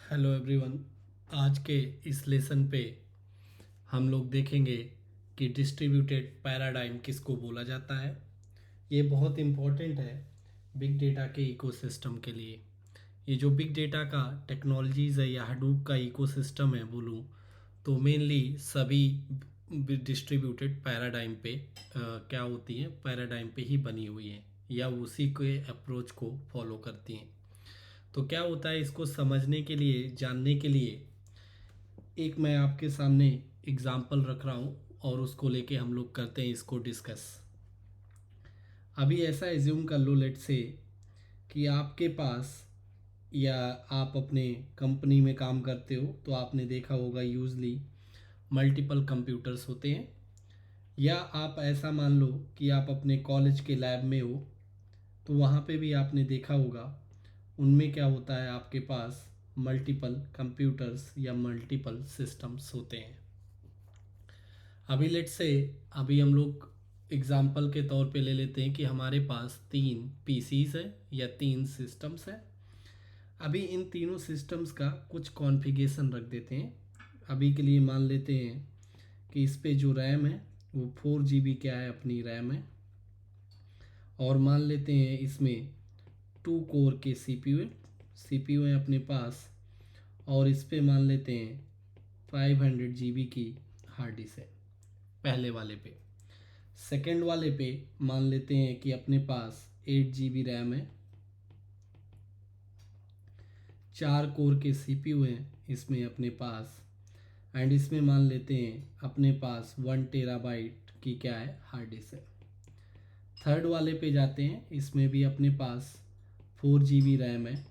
Hello everyone. आज के इस लेसन पे हम लोग देखेंगे कि डिस्ट्रीब्यूटेड पैराडाइम किसको बोला जाता है। ये बहुत इम्पोर्टेंट है बिग डेटा के इकोसिस्टम के लिए। ये जो बिग डेटा का टेक्नोलॉजीज़ है या हडूप का इकोसिस्टम है बोलूँ तो मेनली सभी डिस्ट्रीब्यूटेड पैराडाइम पे क्या होती हैं, पैराडाइम पे ही बनी हुई हैं या उसी के अप्रोच को फॉलो करती हैं। तो क्या होता है, इसको समझने के लिए, जानने के लिए एक मैं आपके सामने एग्जाम्पल रख रहा हूँ और उसको लेके हम लोग करते हैं इसको डिस्कस। अभी ऐसा एज्यूम कर लो लेट से कि आपके पास या आप अपने कंपनी में काम करते हो तो आपने देखा होगा यूजली मल्टीपल कंप्यूटर्स होते हैं। या आप ऐसा मान लो कि आप अपने कॉलेज के लैब में हो तो वहाँ पे भी आपने देखा होगा उनमें क्या होता है, आपके पास मल्टीपल कंप्यूटर्स या मल्टीपल सिस्टम्स होते हैं। अभी लेट से अभी हम लोग एग्जाम्पल के तौर पे ले लेते हैं कि हमारे पास 3 पीसीज है या 3 सिस्टम्स है। अभी इन तीनों सिस्टम्स का कुछ कॉन्फ़िगरेशन रख देते हैं। अभी के लिए मान लेते हैं कि इस पे जो रैम है वो 4 GB क्या है, अपनी रैम है। और मान लेते हैं इसमें 2 कोर के सीपीयू हैं अपने पास। और इस पे मान लेते हैं 500 GB की हार्ड डिस्क है पहले वाले पे। सेकंड वाले पे मान लेते हैं कि अपने पास 8 GB रैम है, 4 कोर के सीपीयू हैं इसमें अपने पास। एंड इसमें मान लेते हैं अपने पास 1 TB की क्या है, हार्ड डिस्क है। थर्ड वाले पे जाते हैं, इसमें भी अपने पास 4 GB रैम है।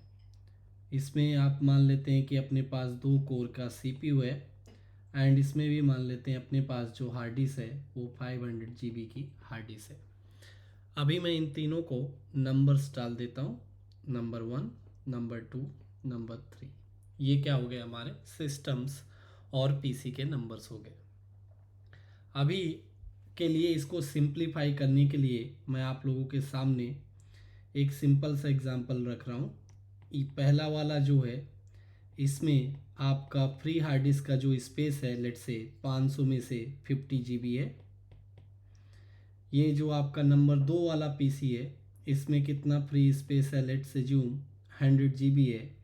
इसमें आप मान लेते हैं कि अपने पास 2 कोर का सीपीयू है। एंड इसमें भी मान लेते हैं अपने पास जो हार्ड डिस्क है वो 500 GB की हार्ड डिस्क है। अभी मैं इन तीनों को नंबर्स डाल देता हूँ, नंबर 1, नंबर 2, नंबर 3। ये क्या हो गए, हमारे सिस्टम्स और पीसी के नंबर्स हो गए। अभी के लिए इसको सिंप्लीफाई करने के लिए मैं आप लोगों के सामने एक सिंपल सा एग्जांपल रख रहा हूँ। ये पहला वाला जो है, इसमें आपका फ्री हार्ड डिस्क का जो स्पेस है लेट से 500 में से 50 GB है। ये जो आपका नंबर 2 वाला पीसी है, इसमें कितना फ्री स्पेस है, लेट से जूम 100 GB है।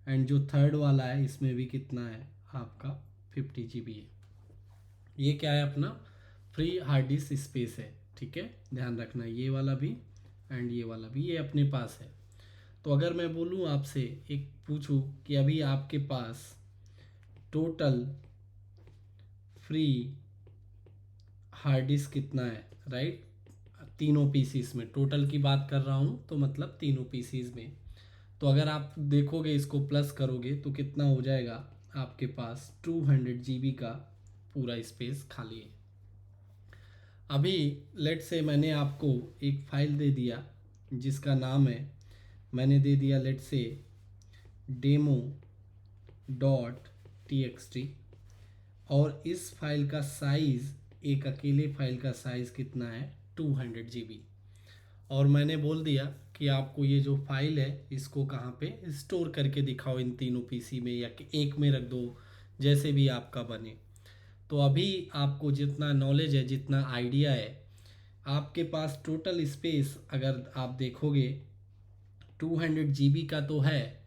एंड जो थर्ड वाला है इसमें भी कितना है, आपका 50 GB है। ये क्या है, अपना फ्री हार्ड डिस्क स्पेस है। ठीक है, ध्यान रखना, ये वाला भी एंड ये वाला भी ये अपने पास है। तो अगर मैं बोलूँ आपसे, एक पूछूँ कि अभी आपके पास टोटल फ्री हार्ड डिस्क कितना है, राइट। तीनों पीसीज में टोटल की बात कर रहा हूँ तो मतलब तीनों पीसीज में। तो अगर आप देखोगे, इसको प्लस करोगे तो कितना हो जाएगा, आपके पास 200 GB का पूरा स्पेस खाली है। अभी लेट से मैंने आपको एक फाइल दे दिया जिसका नाम है, मैंने दे दिया लेट से demo.txt। और इस फाइल का साइज़, एक अकेले फाइल का साइज़ कितना है, 200 GB। और मैंने बोल दिया कि आपको ये जो फाइल है इसको कहाँ पे स्टोर करके दिखाओ, इन तीनों पीसी में या कि एक में रख दो, जैसे भी आपका बने। तो अभी आपको जितना नॉलेज है, जितना आइडिया है, आपके पास टोटल स्पेस अगर आप देखोगे 200 GB का तो है,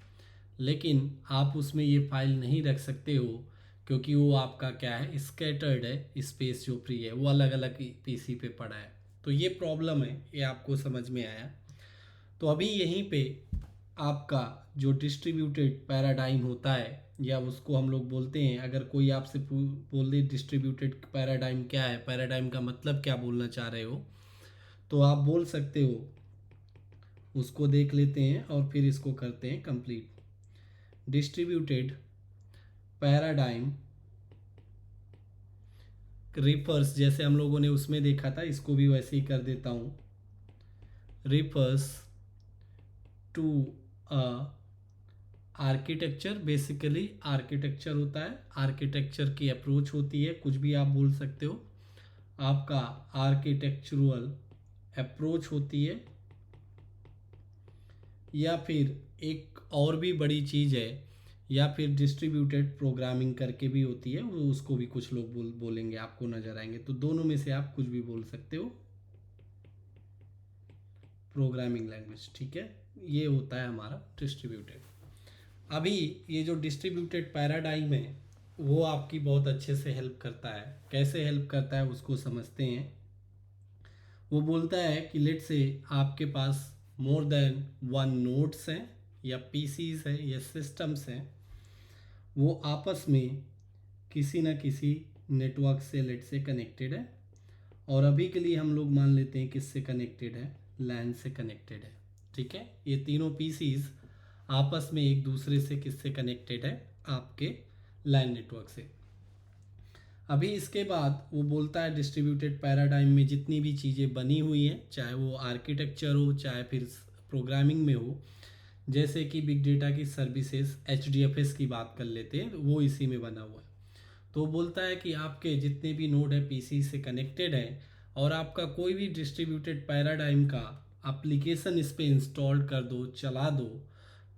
लेकिन आप उसमें ये फाइल नहीं रख सकते हो क्योंकि वो आपका क्या है, स्कैटर्ड है। स्पेस जो फ्री है वो अलग अलग पीसी पे पड़ा है। तो ये प्रॉब्लम है, ये आपको समझ में आया। तो अभी यहीं पे आपका जो डिस्ट्रीब्यूटेड पैराडाइम होता है, या उसको हम लोग बोलते हैं, अगर कोई आपसे बोल दे डिस्ट्रीब्यूटेड पैराडाइम क्या है, पैराडाइम का मतलब क्या बोलना चाह रहे हो, तो आप बोल सकते हो। उसको देख लेते हैं और फिर इसको करते हैं कंप्लीट। डिस्ट्रीब्यूटेड पैराडाइम रिफर्स, जैसे हम लोगों ने उसमें देखा था, इसको भी वैसे ही कर देता हूँ। Refers to a architecture, basically architecture होता है, आर्किटेक्चर की अप्रोच होती है, कुछ भी आप बोल सकते हो। आपका आर्किटेक्चुरल अप्रोच होती है, या फिर एक और भी बड़ी चीज़ है या फिर डिस्ट्रीब्यूटेड प्रोग्रामिंग करके भी होती है, उसको भी कुछ लोग बोलेंगे, आपको नज़र आएंगे। तो दोनों में से आप कुछ भी बोल सकते हो, प्रोग्रामिंग लैंग्वेज, ठीक है। ये होता है हमारा डिस्ट्रीब्यूटेड। अभी ये जो डिस्ट्रीब्यूटेड पैराडाइम है वो आपकी बहुत अच्छे से हेल्प करता है। कैसे हेल्प करता है उसको समझते हैं। वो बोलता है कि लेट से आपके पास मोर देन वन नोड्स हैं या पीसीज हैं या सिस्टम्स हैं, वो आपस में किसी न किसी नेटवर्क से लेट से कनेक्टेड है। और अभी के लिए हम लोग मान लेते हैं किससे कनेक्टेड है, लैन से कनेक्टेड है, ठीक है। ये तीनों पीसीज आपस में एक दूसरे से किससे कनेक्टेड है, आपके लैन नेटवर्क से। अभी इसके बाद वो बोलता है डिस्ट्रीब्यूटेड पैराडाइम में जितनी भी चीज़ें बनी हुई हैं, चाहे वो आर्किटेक्चर हो चाहे फिर प्रोग्रामिंग में हो, जैसे कि बिग डेटा की सर्विसेज HDFS की बात कर लेते हैं, वो इसी में बना हुआ है। तो बोलता है कि आपके जितने भी नोड है पीसी से कनेक्टेड है, और आपका कोई भी डिस्ट्रीब्यूटेड पैराडाइम का एप्लीकेशन इस पर इंस्टॉल कर दो, चला दो,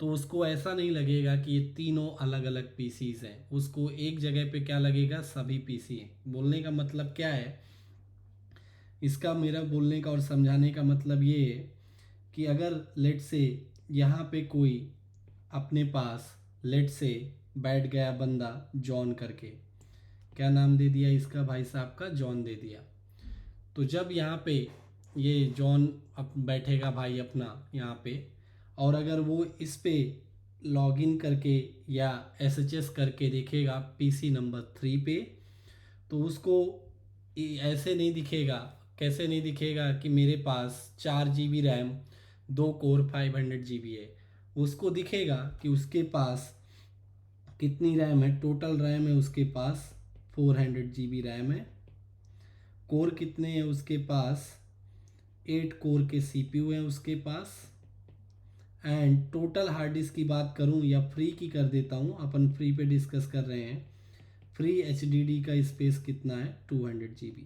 तो उसको ऐसा नहीं लगेगा कि ये तीनों अलग अलग पीसीज हैं। उसको एक जगह पे क्या लगेगा, सभी पीसी हैं। बोलने का मतलब क्या है इसका, मेरा बोलने का और समझाने का मतलब ये है कि अगर लेट से यहाँ पे कोई अपने पास लेट से बैठ गया बंदा जॉन करके, क्या नाम दे दिया इसका, भाई साहब का जॉन दे दिया। तो जब यहाँ पे ये जॉन अब बैठेगा भाई अपना यहाँ पे, और अगर वो इस पे लॉगिन करके या SHS करके देखेगा पीसी नंबर 3 पे, तो उसको ऐसे नहीं दिखेगा। कैसे नहीं दिखेगा कि मेरे पास 4 GB रैम, 2 कोर 500 GB है। उसको दिखेगा कि उसके पास कितनी रैम है, टोटल रैम है उसके पास 400 GB रैम है। कोर कितने हैं उसके पास, 8 कोर के CPU हैं उसके पास। एंड टोटल हार्ड डिस्क की बात करूं या फ्री की कर देता हूं, अपन फ्री पे डिस्कस कर रहे हैं। फ्री HDD का स्पेस कितना है, 200 GB।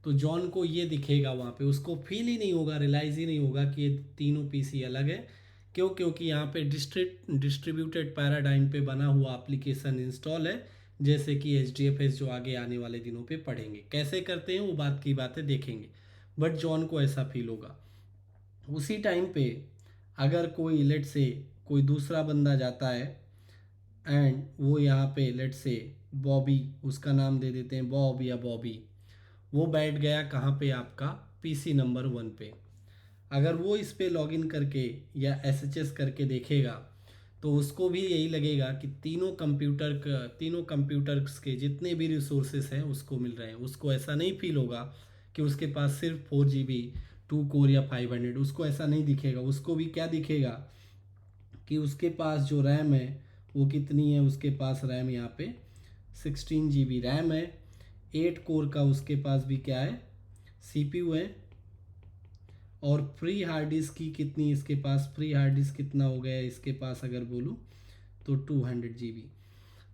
तो जॉन को ये दिखेगा वहाँ पे, उसको फील ही नहीं होगा, रियलाइज ही नहीं होगा कि ये तीनों पीसी अलग है। क्यों, क्योंकि यहाँ पे डिस्ट्रीब्यूटेड पैराडाइम पे बना हुआ एप्लीकेशन इंस्टॉल है, जैसे कि HDFS जो आगे आने वाले दिनों पे पढ़ेंगे। कैसे करते हैं वो बात की बातें देखेंगे, बट जॉन को ऐसा फील होगा। उसी टाइम पे अगर कोई लेट से कोई दूसरा बंदा जाता है एंड वो यहाँ पे लेट से बॉबी, उसका नाम दे देते हैं बॉब या बॉबी, वो बैठ गया कहाँ पे, आपका पीसी नंबर 1 पे। अगर वो इस पे लॉगिन करके या SHS करके देखेगा, तो उसको भी यही लगेगा कि तीनों कंप्यूटर्स के जितने भी रिसोर्सेस हैं उसको मिल रहे हैं। उसको ऐसा नहीं फील होगा कि उसके पास सिर्फ 4 GB 2 कोर या 500, उसको ऐसा नहीं दिखेगा। उसको भी क्या दिखेगा कि उसके पास जो रैम है वो कितनी है, उसके पास रैम यहाँ पे 16 GB रैम है। 8 कोर का उसके पास भी क्या है, CPU है। और फ्री हार्ड डिस्क की कितनी इसके पास, फ्री हार्ड डिस्क कितना हो गया इसके पास अगर बोलूँ तो 200 GB।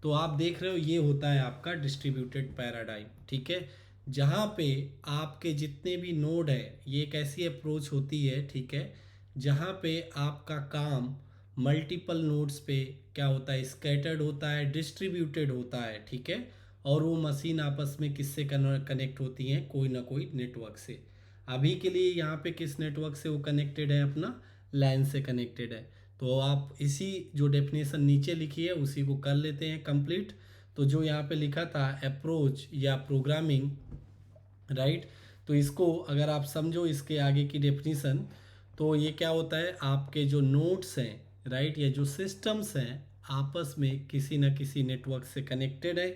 तो आप देख रहे हो ये होता है आपका डिस्ट्रीब्यूटेड पैराडाइम, ठीक है। जहाँ पे आपके जितने भी नोड है, ये एक ऐसी अप्रोच होती है, ठीक है, जहाँ पे आपका काम मल्टीपल नोड्स पे क्या होता है, स्कैटर्ड होता है, डिस्ट्रीब्यूटेड होता है, ठीक है। और वो मशीन आपस में किससे कनेक्ट होती हैं, कोई ना कोई नेटवर्क से। अभी के लिए यहाँ पे किस नेटवर्क से वो कनेक्टेड है, अपना लैन से कनेक्टेड है। तो आप इसी जो डेफिनेशन नीचे लिखी है उसी को कर लेते हैं कंप्लीट। तो जो यहाँ पे लिखा था अप्रोच या प्रोग्रामिंग, राइट, तो इसको अगर आप समझो इसके आगे की डेफिनेशन, तो ये क्या होता है, आपके जो नोड्स हैं, राइट, या जो सिस्टम्स हैं आपस में किसी न किसी नेटवर्क से कनेक्टेड है,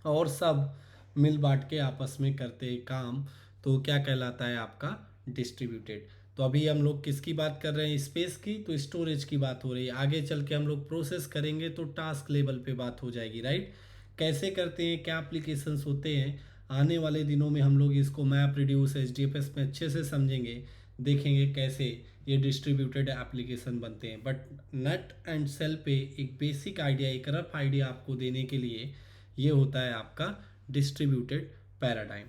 और सब मिल बांट के आपस में करते हैं काम। तो क्या कहलाता है आपका डिस्ट्रीब्यूटेड। तो अभी हम लोग किसकी बात कर रहे हैं, स्पेस की, तो स्टोरेज की बात हो रही है। आगे चल के हम लोग प्रोसेस करेंगे तो टास्क लेवल पे बात हो जाएगी, राइट। कैसे करते हैं, क्या एप्लीकेशंस होते हैं, आने वाले दिनों में हम लोग इसको मैप रिड्यूस HDFS में अच्छे से समझेंगे, देखेंगे कैसे ये डिस्ट्रीब्यूटेड एप्लीकेशन बनते हैं। बट नट एंड सेल पे एक बेसिक आइडिया, एक रफ आइडिया आपको देने के लिए ये होता है आपका डिस्ट्रीब्यूटेड पैराडाइम।